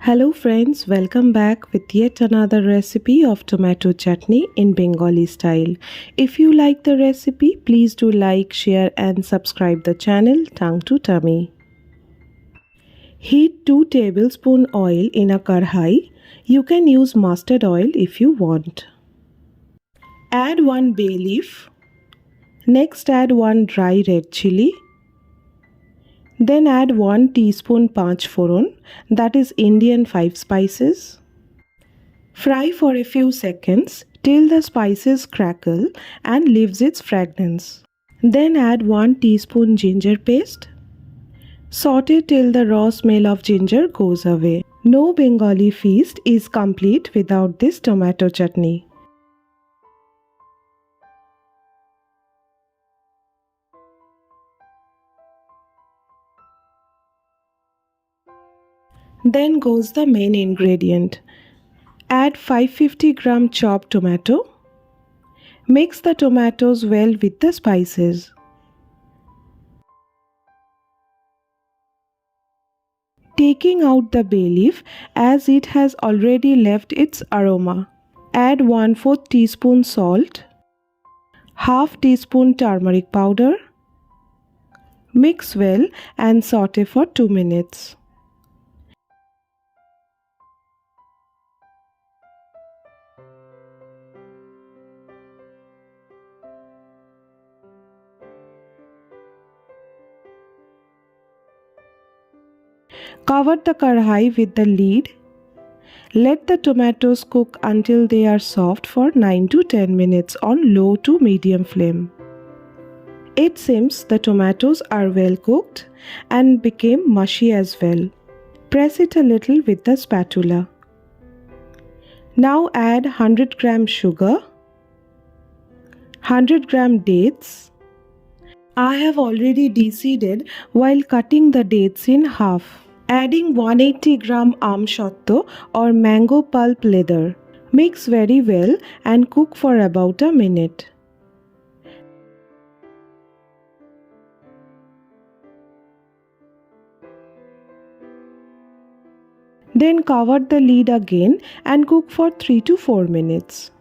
Hello friends, welcome back with yet another recipe of tomato chutney in Bengali style. If you like the recipe, please do like, share and subscribe the channel Tongue to Tummy. Heat 2 tablespoon oil in a karhai. You can use mustard oil if you want. Add 1 bay leaf. Next add 1 dry red chilli. Then add 1 teaspoon panch foron, that is Indian 5 spices. Fry for a few seconds till the spices crackle and leaves its fragrance. Then add 1 teaspoon ginger paste. Saute till the raw smell of ginger goes away. No Bengali feast is complete without this tomato chutney. Then goes the main ingredient. Add 550 gram chopped tomato. Mix the tomatoes well with the spices. Taking out the bay leaf as it has already left its aroma. Add 1/4 teaspoon salt, half teaspoon turmeric powder. Mix well and saute for 2 minutes. Cover the karhai with the lid. Let the tomatoes cook until they are soft for 9 to 10 minutes on low to medium flame. It seems the tomatoes are well cooked and became mushy as well. Press it a little with the spatula. Now add 100 gram sugar, 100 gram dates. I have already de-seeded while cutting the dates in half. Adding 180 gram Aamsotto or mango pulp leather. Mix very well and cook for about a minute. Then cover the lid again and cook for 3 to 4 minutes.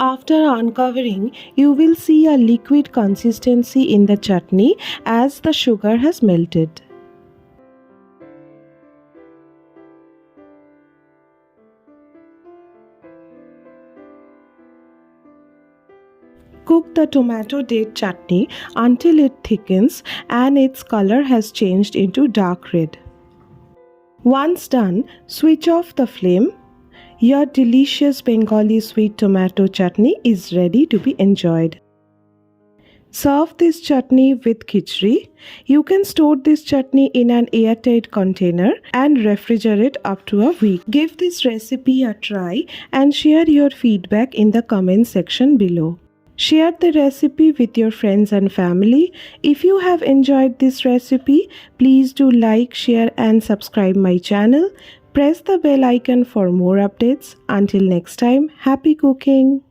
After uncovering, you will see a liquid consistency in the chutney as the sugar has melted. Cook the tomato date chutney until it thickens and its color has changed into dark red. Once done, switch off the flame. Your delicious Bengali sweet tomato chutney is ready to be enjoyed. Serve this chutney with khichdi. You can store this chutney in an airtight container and refrigerate up to a week. Give this recipe a try and share your feedback in the comment section below. Share the recipe with your friends and family. If you have enjoyed this recipe, please do like, share and subscribe my channel. Press the bell icon for more updates. Until next time, happy cooking!